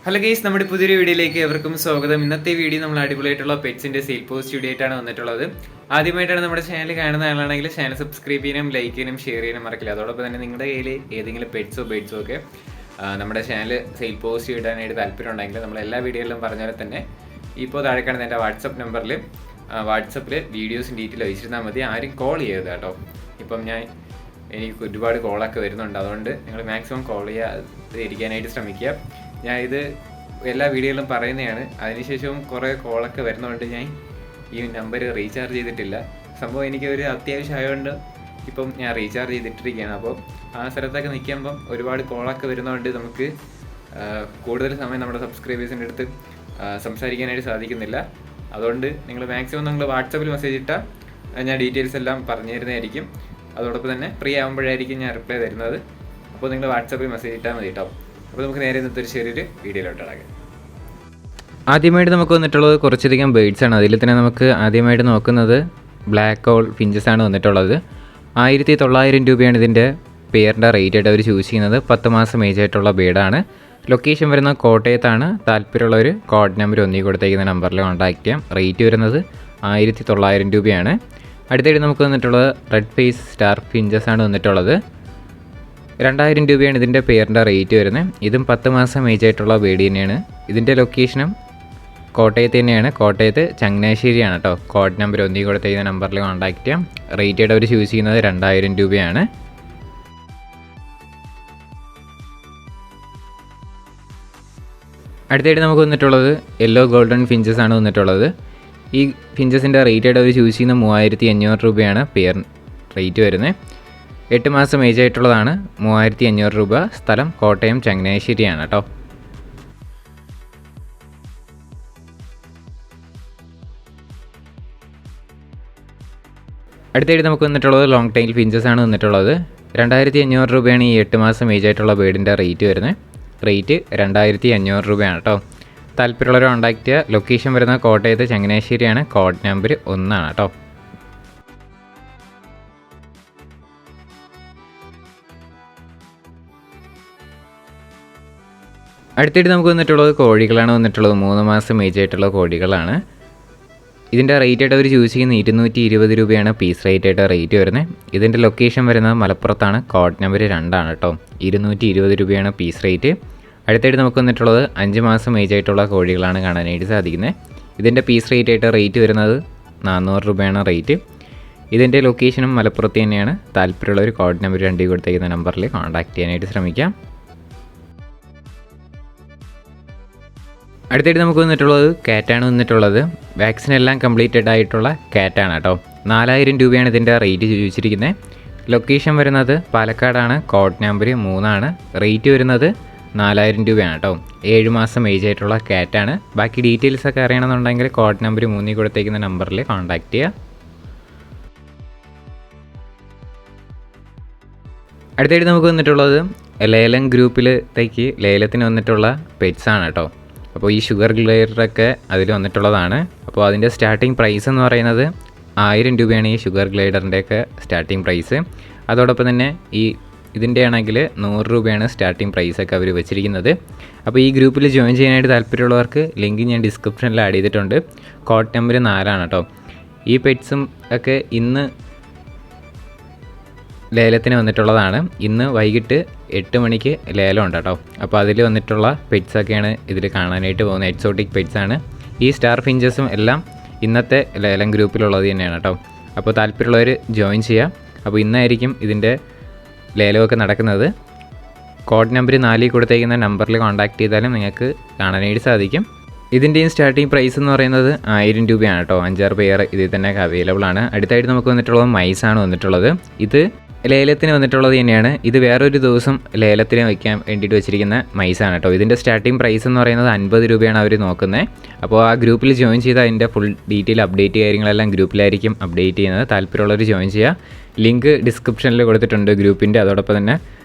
Hello guys, നമ്മുടെ പുതിയൊരു വീഡിയോയിലേക്ക് എവർക്കും സ്വാഗതം. ഇന്നത്തെ വീഡിയോ നമ്മൾ അടിപൊളിയായിട്ടുള്ള പെറ്റ്സിന്റെ സെയിൽ പോസ്റ്റ് വീഡിയോ ആയിട്ടാണ് വന്നിട്ടുള്ളത്. ആദ്യമായിട്ടാണ് നമ്മുടെ ചാനൽ കാണുന്ന ആളാണെങ്കിൽ ചാനൽ സബ്സ്ക്രൈബ് ചെയ്യാനും ലൈക്ക് ചെയ്യാനും ഷെയർ ചെയ്യാനും മറക്കില്ല. അതോടൊപ്പം തന്നെ നിങ്ങളുടെ കയ്യിൽ ഏതെങ്കിലും പെറ്റ്സോ ബേഡ്സോ ഒക്കെ നമ്മുടെ ചാനൽ സെയിൽ പോസ്റ്റ് ഇടാനായിട്ട് താല്പര്യം ഉണ്ടെങ്കിൽ നമ്മൾ എല്ലാ വീഡിയോയിലും പറഞ്ഞ പോലെ തന്നെ ഇപ്പോൾ താഴെ കാണുന്ന എൻ്റെ വാട്സപ്പിൽ വീഡിയോസും ഡീറ്റെയിൽ അയച്ചിരുന്നാൽ മതി. ആരും കോൾ ചെയ്യരുത് കേട്ടോ. ഇപ്പം എനിക്ക് ഒരുപാട് കോളൊക്കെ വരുന്നുണ്ട്, അതുകൊണ്ട് നിങ്ങൾ മാക്സിമം കോൾ ചെയ്യാതിരിക്കാനായിട്ട് ശ്രമിക്കുക. ഞാൻ ഇത് എല്ലാ വീഡിയോയിലും പറയുന്നതാണ്. അതിനുശേഷവും കുറേ കോളൊക്കെ വരുന്നതുകൊണ്ട് ഞാൻ ഈ നമ്പർ റീചാർജ് ചെയ്തിട്ടില്ല. സംഭവം എനിക്ക് ഒരു അത്യാവശ്യം ആയതുകൊണ്ട് ഇപ്പം ഞാൻ റീചാർജ് ചെയ്തിട്ടിരിക്കുകയാണ്. അപ്പോൾ ആ സ്ഥലത്തൊക്കെ നിൽക്കുമ്പം ഒരുപാട് കോളൊക്കെ വരുന്നതുകൊണ്ട് നമുക്ക് കൂടുതൽ സമയം നമ്മുടെ സബ്സ്ക്രൈബേഴ്സിൻ്റെ അടുത്ത് സംസാരിക്കാനായിട്ട് സാധിക്കുന്നില്ല. അതുകൊണ്ട് നിങ്ങൾ മാക്സിമം നിങ്ങൾ വാട്സപ്പിൽ മെസ്സേജ് ഇട്ടാൽ ഞാൻ ഡീറ്റെയിൽസ് എല്ലാം പറഞ്ഞു തരുന്നതായിരിക്കും. അതോടൊപ്പം തന്നെ ഫ്രീ ആകുമ്പോഴായിരിക്കും ഞാൻ റിപ്ലൈ തരുന്നത്. അപ്പോൾ നിങ്ങൾ വാട്സപ്പിൽ മെസ്സേജ് ഇട്ടാൽ മതി കേട്ടോ. അപ്പോൾ നമുക്ക് നേരെ ഇന്നത്തെ ഒരു ചെറിയൊരു വീഡിയോയിലോട്ട് ഇടാം. ആദ്യമായിട്ട് നമുക്ക് വന്നിട്ടുള്ളത് കുറച്ചധികം ബേഡ്സാണ്. അതിൽ തന്നെ നമുക്ക് ആദ്യമായിട്ട് നോക്കുന്നത് ബ്ലാക്ക് ഓൾ ഫിഞ്ചസ് ആണ് വന്നിട്ടുള്ളത്. 1900 രൂപയാണ് ഇതിൻ്റെ പെയറിൻ്റെ റേറ്റ് ആയിട്ട് അവർ ചൂസ് ചെയ്യുന്നത്. 10 മാസം ഏജ് ആയിട്ടുള്ള ബേഡാണ്. ലൊക്കേഷൻ വരുന്ന കോട്ടയത്താണ്. താല്പര്യമുള്ളവർ കോഡ് നമ്പർ കൊടുത്തേക്കുന്ന നമ്പറിൽ കോൺടാക്ട് ചെയ്യാം. റേറ്റ് വരുന്നത് 1900 രൂപയാണ്. അടുത്തായിട്ട് നമുക്ക് വന്നിട്ടുള്ളത് റെഡ് ഫേസ് സ്റ്റാർ ഫിഞ്ചസ് ആണ് വന്നിട്ടുള്ളത്. 2000 രൂപയാണ് ഇതിൻ്റെ പെയറിൻ്റെ റേറ്റ് വരുന്നത്. ഇതും 10 മാസം ഏജ് ആയിട്ടുള്ള ബേഡ് തന്നെയാണ്. ഇതിൻ്റെ ലൊക്കേഷനും കോട്ടയത്ത് തന്നെയാണ്. കോട്ടയത്ത് ചങ്ങനാശ്ശേരിയാണ് കേട്ടോ. കോഡ് നമ്പർ കൊടുത്തേക്കുന്ന നമ്പറിൽ കോൺടാക്ട് ചെയ്യാം. റേറ്റ് ആയിട്ട് അവർ ചൂസ് ചെയ്യുന്നത് 2000 രൂപയാണ്. അടുത്തായിട്ട് നമുക്ക് വന്നിട്ടുള്ളത് യെല്ലോ ഗോൾഡൻ ഫിഞ്ചസ് ആണ് വന്നിട്ടുള്ളത്. ഈ ഫിഞ്ചസിൻ്റെ റേറ്റ് ആയിട്ട് അവർ ചൂസ് ചെയ്യുന്ന 3500 രൂപയാണ് പെയർ റേറ്റ് വരുന്നത്. 8 മാസം ഏജ് ആയിട്ടുള്ളതാണ്. 3500 രൂപ. സ്ഥലം കോട്ടയം ചങ്ങനാശ്ശേരിയാണ് കേട്ടോ. അടുത്തായിട്ട് നമുക്ക് വന്നിട്ടുള്ളത് ലോങ് ടൈൽ ഫിഞ്ചസ് ആണ് വന്നിട്ടുള്ളത്. 2500 രൂപയാണ് ഈ 8 മാസം ഏജ് ആയിട്ടുള്ള ബേഡിൻ്റെ റേറ്റ് വരുന്നത്. റേറ്റ് 2500 രൂപയാണ് കേട്ടോ. താല്പര്യമുള്ളവർ കോൺടാക്ട് ചെയ്യുക. ലൊക്കേഷൻ വരുന്ന കോട്ടയത്ത് ചങ്ങനാശ്ശേരിയാണ്. കോഡ് നമ്പർ 1 ആണ് കേട്ടോ. അടുത്തായിട്ട് നമുക്ക് വന്നിട്ടുള്ളത് കോഴികളാണ് വന്നിട്ടുള്ളത്. 3 മാസം ഏജ് ആയിട്ടുള്ള കോഴികളാണ്. ഇതിൻ്റെ റേറ്റ് ആയിട്ട് അവർ ചൂസ് ചെയ്യുന്ന 220 രൂപയാണ് പീസ് റേറ്റ് ആയിട്ട് റേറ്റ് വരുന്നത്. ഇതിൻ്റെ ലൊക്കേഷൻ വരുന്നത് മലപ്പുറത്താണ്. കോഡ് നമ്പർ 2 ആണ് കേട്ടോ. 220 രൂപയാണ് പീസ് റേറ്റ്. അടുത്തായിട്ട് നമുക്ക് വന്നിട്ടുള്ളത് 5 മാസം ഏജ് ആയിട്ടുള്ള കോഴികളാണ് കാണാനായിട്ട് സാധിക്കുന്നത്. ഇതിൻ്റെ പീസ് റേറ്റ് ആയിട്ട് റേറ്റ് വരുന്നത് 400 രൂപയാണ് റേറ്റ്. ഇതിൻ്റെ ലൊക്കേഷനും മലപ്പുറത്ത് തന്നെയാണ്. താല്പര്യമുള്ളവർ കോഡ് നമ്പർ 2 കൊടുത്തേക്കുന്ന നമ്പറിൽ കോൺടാക്ട് ചെയ്യാനായിട്ട് ശ്രമിക്കാം. അടുത്തായിട്ട് നമുക്ക് വന്നിട്ടുള്ളത് കാറ്റാണ് വന്നിട്ടുള്ളത്. വാക്സിൻ എല്ലാം കംപ്ലീറ്റഡ് ആയിട്ടുള്ള കാറ്റാണ് കേട്ടോ. 4000 രൂപയാണ് ഇതിൻ്റെ റേറ്റ് ചോദിച്ചിരിക്കുന്നത്. ലൊക്കേഷൻ വരുന്നത് പാലക്കാടാണ്. കോഡ് നമ്പർ 3 ആണ്. റേറ്റ് വരുന്നത് 4000 രൂപയാണ് കേട്ടോ. 7 മാസം ഏജ് ആയിട്ടുള്ള കാറ്റാണ്. ബാക്കി ഡീറ്റെയിൽസ് ഒക്കെ അറിയണമെന്നുണ്ടെങ്കിൽ കോഡ് നമ്പർ 3 കൊടുത്തേക്കുന്ന നമ്പറിൽ കോൺടാക്ട് ചെയ്യുക. അടുത്തായിട്ട് നമുക്ക് വന്നിട്ടുള്ളത് ലേലം ഗ്രൂപ്പിലേക്ക് ലേലത്തിന് വന്നിട്ടുള്ള പെറ്റ്സ് ആണ് കേട്ടോ. അപ്പോൾ ഈ ഷുഗർ ഗ്ലൈഡറൊക്കെ അതിൽ വന്നിട്ടുള്ളതാണ്. അപ്പോൾ അതിൻ്റെ സ്റ്റാർട്ടിംഗ് പ്രൈസ് എന്ന് പറയുന്നത് 1000 രൂപയാണ് ഈ ഷുഗർ ഗ്ലൈഡറിൻ്റെയൊക്കെ സ്റ്റാർട്ടിംഗ് പ്രൈസ്. അതോടൊപ്പം തന്നെ ഇതിൻ്റെ ആണെങ്കിൽ 100 രൂപയാണ് സ്റ്റാർട്ടിംഗ് പ്രൈസൊക്കെ അവർ വെച്ചിരിക്കുന്നത്. അപ്പോൾ ഈ ഗ്രൂപ്പിൽ ജോയിൻ ചെയ്യാനായിട്ട് താല്പര്യമുള്ളവർക്ക് ലിങ്ക് ഞാൻ ഡിസ്ക്രിപ്ഷനിൽ ആഡ് ചെയ്തിട്ടുണ്ട്. കോഡ് നമ്പർ 4 ആണ് കേട്ടോ. ഈ പെറ്റ്സും ഒക്കെ ഇന്ന് ലേലത്തിന് വന്നിട്ടുള്ളതാണ്. ഇന്ന് വൈകിട്ട് 8 മണിക്ക് ലേലം ഉണ്ട് കേട്ടോ. അപ്പോൾ അതിൽ വന്നിട്ടുള്ള പെറ്റ്സൊക്കെയാണ് ഇതിൽ കാണാനായിട്ട് പോകുന്നത്. എക്സോട്ടിക് പെറ്റ്സാണ്. ഈ സ്റ്റാർ ഫിഞ്ചസും എല്ലാം ഇന്നത്തെ ലേലം ഗ്രൂപ്പിലുള്ളത് തന്നെയാണ് കേട്ടോ. അപ്പോൾ താല്പര്യമുള്ളവർ ജോയിൻ ചെയ്യാം. അപ്പോൾ ഇന്നായിരിക്കും ഇതിൻ്റെ ലേലമൊക്കെ നടക്കുന്നത്. കോഡ് നമ്പർ 4 കൊടുത്തേക്കുന്ന നമ്പറിൽ കോൺടാക്ട് ചെയ്താലും നിങ്ങൾക്ക് കാണാനായിട്ട് സാധിക്കും. ഇതിൻ്റെയും സ്റ്റാർട്ടിംഗ് പ്രൈസ് എന്ന് പറയുന്നത് 1000 രൂപയാണ് കേട്ടോ. 5-6 പെയർ ഇതിൽ തന്നെ അവൈലബിൾ ആണ്. അടുത്തായിട്ട് നമുക്ക് വന്നിട്ടുള്ളത് മൈസാണ് വന്നിട്ടുള്ളത്. ഇത് ലേലത്തിന് വന്നിട്ടുള്ളത് തന്നെയാണ്. ഇത് വേറൊരു ദിവസം ലേലത്തിന് വയ്ക്കാൻ വേണ്ടിയിട്ട് വെച്ചിരിക്കുന്ന മൈസാണ് കേട്ടോ. ഇതിൻ്റെ സ്റ്റാർട്ടിംഗ് പ്രൈസ് എന്ന് പറയുന്നത് 50 രൂപയാണ് അവർ നോക്കുന്നത്. അപ്പോൾ ആ ഗ്രൂപ്പിൽ ജോയിൻ ചെയ്ത് അതിൻ്റെ ഫുൾ ഡീറ്റെയിൽ അപ്ഡേറ്റ് കാര്യങ്ങളെല്ലാം ഗ്രൂപ്പിലായിരിക്കും അപ്ഡേറ്റ് ചെയ്യുന്നത്. താല്പര്യമുള്ളവർ ജോയിൻ ചെയ്യുക. ലിങ്ക് ഡിസ്ക്രിപ്ഷനിൽ കൊടുത്തിട്ടുണ്ട് ഗ്രൂപ്പിൻ്റെ. അതോടൊപ്പം തന്നെ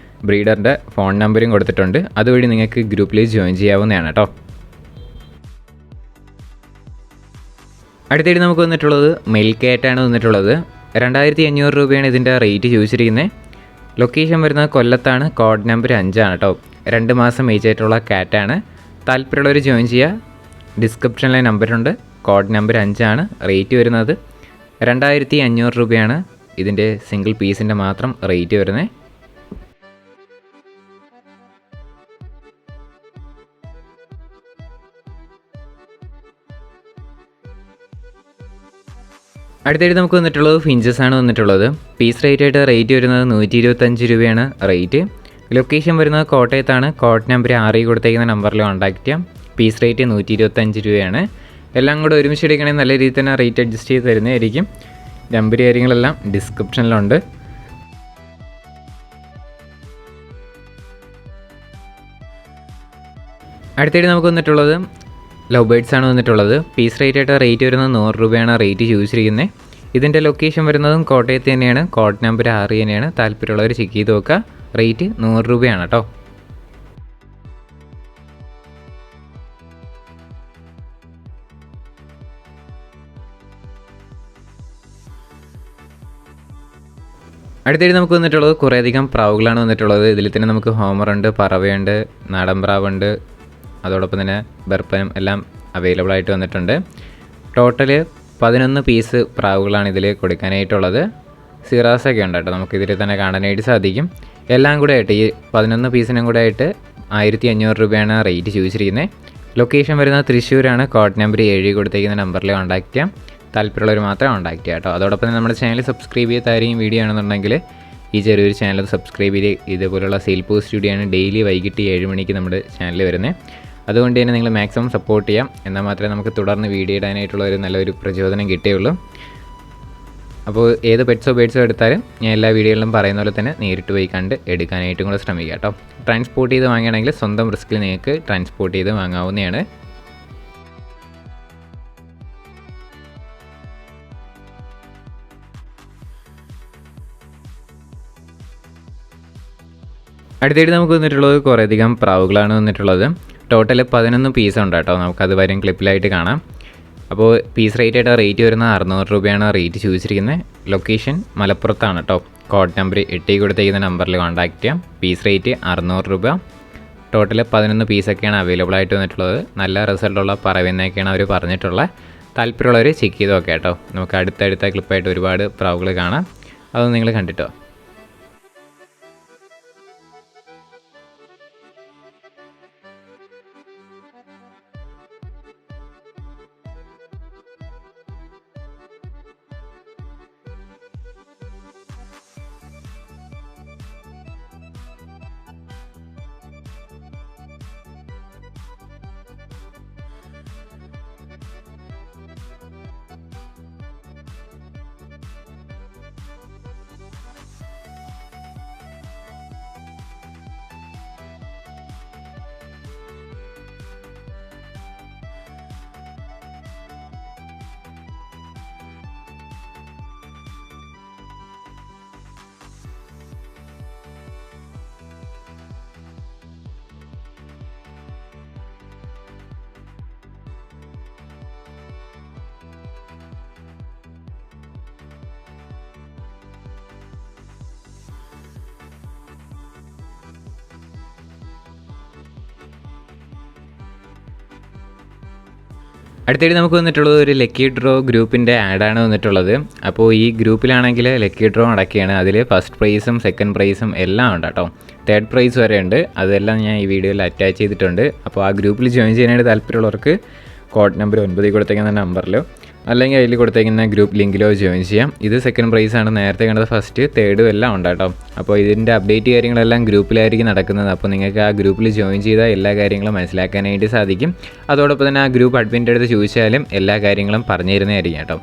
ബ്രീഡറിൻ്റെ ഫോൺ നമ്പറും കൊടുത്തിട്ടുണ്ട്. അതുവഴി നിങ്ങൾക്ക് ഗ്രൂപ്പിൽ ജോയിൻ ചെയ്യാവുന്നതാണ് കേട്ടോ. അടുത്തായിട്ട് നമുക്ക് വന്നിട്ടുള്ളത് മെയിൽ കാറ്റാണ് വന്നിട്ടുള്ളത്. 2500 രൂപയാണ് ഇതിൻ്റെ റേറ്റ് ചോദിച്ചിരിക്കുന്നത്. ലൊക്കേഷൻ വരുന്നത് കൊല്ലത്താണ്. കോഡ് നമ്പർ 5 ആണ് കേട്ടോ. 2 മാസം ഏജ് ആയിട്ടുള്ള കാറ്റാണ്. താല്പര്യമുള്ളവർ ജോയിൻ ചെയ്യുക. ഡിസ്ക്രിപ്ഷനിലെ നമ്പറുണ്ട്. കോഡ് നമ്പർ 5 ആണ്. റേറ്റ് വരുന്നത് 2500 രൂപയാണ് ഇതിൻ്റെ സിംഗിൾ പീസിൻ്റെ മാത്രം റേറ്റ് വരുന്നത്. അടുത്തായിട്ട് നമുക്ക് വന്നിട്ടുള്ളത് ഫിഞ്ചസ് ആണ് വന്നിട്ടുള്ളത്. പീസ് റേറ്റ് ആയിട്ട് റേറ്റ് വരുന്നത് 125 രൂപയാണ് റേറ്റ്. ലൊക്കേഷൻ വരുന്നത് കോട്ടയത്താണ്. കോഡ് നമ്പർ 6 കൊടുത്തേക്കുന്ന നമ്പറിൽ കോൺടാക്ട് ചെയ്യാം. പീസ് റേറ്റ് 125 രൂപയാണ്. എല്ലാം കൂടെ ഒരുമിച്ച് എടുക്കണമെങ്കിൽ നല്ല രീതിയിൽ തന്നെ റേറ്റ് അഡ്ജസ്റ്റ് ചെയ്ത് തരുന്നതായിരിക്കും. നമ്പർ കാര്യങ്ങളെല്ലാം ഡിസ്ക്രിപ്ഷനിലുണ്ട്. അടുത്തായിട്ട് നമുക്ക് വന്നിട്ടുള്ളത് ലവ് ബേർഡ്സ് ആണ് വന്നിട്ടുള്ളത്. പീസ് റേറ്റ് ആയിട്ട് റേറ്റ് വരുന്നത് 100 രൂപയാണ് റേറ്റ് ചോദിച്ചിരിക്കുന്നത്. ഇതിൻ്റെ ലൊക്കേഷൻ വരുന്നതും കോട്ടയത്ത് തന്നെയാണ്. കോഡ് നമ്പർ 6 തന്നെയാണ്. താല്പര്യമുള്ളവർ ചെക്ക് ചെയ്ത് നോക്കുക. റേറ്റ് 100 രൂപയാണ് കേട്ടോ. അടുത്തായിട്ട് നമുക്ക് വന്നിട്ടുള്ളത് കുറേയധികം പ്രാവുകളാണ് വന്നിട്ടുള്ളത്. ഇതിൽ തന്നെ നമുക്ക് ഹോമറുണ്ട്, പറവയുണ്ട്, നാടൻ പ്രാവുണ്ട്, അതോടൊപ്പം തന്നെ ബർപ്പനും എല്ലാം അവൈലബിൾ ആയിട്ട് വന്നിട്ടുണ്ട്. ടോട്ടൽ 11 പീസ് പ്രാവുകളാണ് ഇതിൽ കൊടുക്കാനായിട്ടുള്ളത്. സിറാസൊക്കെ ഉണ്ട് കേട്ടോ, നമുക്കിതിൽ തന്നെ കാണാനായിട്ട് സാധിക്കും. എല്ലാം കൂടെ ആയിട്ട് ഈ 11 പീസിനും കൂടെ ആയിട്ട് 1500 രൂപയാണ് റേറ്റ് ചോദിച്ചിരിക്കുന്നത്. ലൊക്കേഷൻ വരുന്നത് തൃശ്ശൂരാണ്. കോഡ് നമ്പർ 7 കൊടുത്തേക്കുന്ന നമ്പറിൽ കോൺടാക്ട് ചെയ്യാം. താല്പര്യമുള്ളവർ മാത്രം കോൺടാക്ട് ചെയ്യാം കേട്ടോ. അതോടൊപ്പം തന്നെ നമ്മുടെ ചാനൽ സബ്സ്ക്രൈബ് ചെയ്തായിരിക്കും വീഡിയോ ആണെന്നുണ്ടെങ്കിൽ ഈ ചെറിയൊരു ചാനൽ സബ്സ്ക്രൈബ് ചെയ്ത് ഇതുപോലുള്ള സെയിൽ പോസ്റ്റ് വീഡിയോ ആണ് ഡെയിലി വൈകിട്ട് 7 മണിക്ക് നമ്മുടെ ചാനൽ വരുന്നത്. അതുകൊണ്ട് തന്നെ നിങ്ങൾ മാക്സിമം സപ്പോർട്ട് ചെയ്യാം. എന്നാൽ മാത്രമേ നമുക്ക് തുടർന്ന് വീഡിയോ ഇടാനായിട്ടുള്ള ഒരു നല്ലൊരു പ്രചോദനം കിട്ടുകയുള്ളൂ. അപ്പോൾ ഏത് പെറ്റ്സോ ബേഡ്സോ എടുത്താലും ഞാൻ എല്ലാ വീഡിയോകളിലും പറയുന്ന പോലെ തന്നെ നേരിട്ട് പോയി കണ്ട് എടുക്കാനായിട്ടും കൂടെ ശ്രമിക്കുക കേട്ടോ. ട്രാൻസ്പോർട്ട് ചെയ്ത് വാങ്ങുകയാണെങ്കിൽ സ്വന്തം റിസ്കിൽ നിങ്ങൾക്ക് ട്രാൻസ്പോർട്ട് ചെയ്ത് വാങ്ങാവുന്നതാണ്. അടുത്തായിട്ട് നമുക്ക് വന്നിട്ടുള്ളത് കുറേയധികം പ്രാവുകളാണ് വന്നിട്ടുള്ളത്. ടോട്ടൽ 11 പീസ് ഉണ്ട് കേട്ടോ. നമുക്കത് വരും ക്ലിപ്പിലായിട്ട് കാണാം. അപ്പോൾ പീസ് റേറ്റ് ആയിട്ട് റേറ്റ് വരുന്നത് 600 രൂപയാണ് റേറ്റ് ചോദിച്ചിരിക്കുന്നത്. ലൊക്കേഷൻ മലപ്പുറത്താണ് കേട്ടോ. കോഡ് നമ്പർ 8 കൊടുത്തേക്കുന്ന നമ്പറിൽ കോൺടാക്ട് ചെയ്യാം. പീസ് റേറ്റ് 600 രൂപ. ടോട്ടൽ 11 പീസൊക്കെയാണ് അവൈലബിൾ ആയിട്ട് വന്നിട്ടുള്ളത്. നല്ല റിസൾട്ടുള്ള പറവെന്നൊക്കെയാണ് അവർ പറഞ്ഞിട്ടുള്ളത്. താല്പര്യമുള്ളവർ ചെക്ക് ചെയ്ത് നോക്കാം കേട്ടോ. നമുക്ക് അടുത്തടുത്ത ക്ലിപ്പായിട്ട് ഒരുപാട് പ്രാവുകൾ കാണാം. അതൊന്ന് നിങ്ങൾ കണ്ടിട്ടോ. അടുത്തായിട്ട് നമുക്ക് വന്നിട്ടുള്ളത് ഒരു ലക്കി ഡ്രോ ഗ്രൂപ്പിൻ്റെ ആഡാണ് വന്നിട്ടുള്ളത്. അപ്പോൾ ഈ ഗ്രൂപ്പിലാണെങ്കിൽ ലക്കി ഡ്രോ നടക്കുകയാണ്. അതിൽ ഫസ്റ്റ് പ്രൈസും സെക്കൻഡ് പ്രൈസും എല്ലാം ഉണ്ട് കേട്ടോ. തേർഡ് പ്രൈസ് വരെ ഉണ്ട്. അതെല്ലാം ഞാൻ ഈ വീഡിയോയിൽ അറ്റാച്ച് ചെയ്തിട്ടുണ്ട്. അപ്പോൾ ആ ഗ്രൂപ്പിൽ ജോയിൻ ചെയ്യാനായിട്ട് താല്പര്യമുള്ളവർക്ക് കോഡ് നമ്പർ 9 കൊടുത്തേക്കുന്ന നമ്പറിലോ അല്ലെങ്കിൽ അതിൽ കൊടുത്തേക്കുന്ന ഗ്രൂപ്പ് ലിങ്കിലോ ജോയിൻ ചെയ്യാം. ഇത് സെക്കൻഡ് പ്രൈസാണ്. നേരത്തെ കണ്ടത് ഫസ്റ്റ് തേർഡും എല്ലാം ഉണ്ട് കേട്ടോ. അപ്പോൾ ഇതിൻ്റെ അപ്ഡേറ്റ് കാര്യങ്ങളെല്ലാം ഗ്രൂപ്പിലായിരിക്കും നടക്കുന്നത്. അപ്പോൾ നിങ്ങൾക്ക് ആ ഗ്രൂപ്പിൽ ജോയിൻ ചെയ്താൽ എല്ലാ കാര്യങ്ങളും മനസ്സിലാക്കാനായിട്ട് സാധിക്കും. അതോടൊപ്പം തന്നെ ആ ഗ്രൂപ്പ് അഡ്മിൻ്റെ അടുത്ത് ചോദിച്ചാലും എല്ലാ കാര്യങ്ങളും പറഞ്ഞു തരുന്നതായിരിക്കും കേട്ടോ.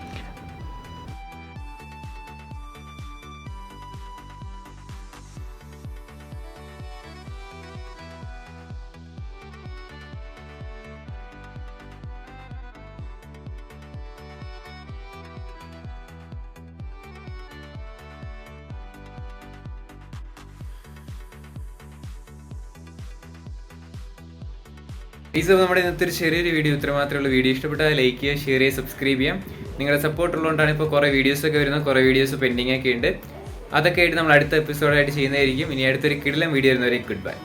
നമ്മുടെ ഇന്നത്തെ ഒരു ചെറിയൊരു വീഡിയോ ഇത്ര മാത്രമേ ഉള്ളൂ. വീഡിയോ ഇഷ്ടപ്പെട്ടാൽ ലൈക്ക് ചെയ്യുക, ഷെയർ ചെയ്യുക, സബ്സ്ക്രൈബ് ചെയ്യാം. നിങ്ങളുടെ സപ്പോർട്ട് ഉള്ളതുകൊണ്ടാണ് ഇപ്പോൾ കുറേ വീഡിയോസൊക്കെ വരുന്നത്. കുറേ വീഡിയോസ് പെൻഡിങ് ഒക്കെ ഉണ്ട്. അതൊക്കെ ആയിട്ട് നമ്മൾ അടുത്ത എപ്പിസോഡായിട്ട് ചെയ്യുന്നതായിരിക്കും. ഇനി അടുത്തൊരു കിടിലൻ വീഡിയോ വരുന്നവരെ ഗുഡ് ബൈ.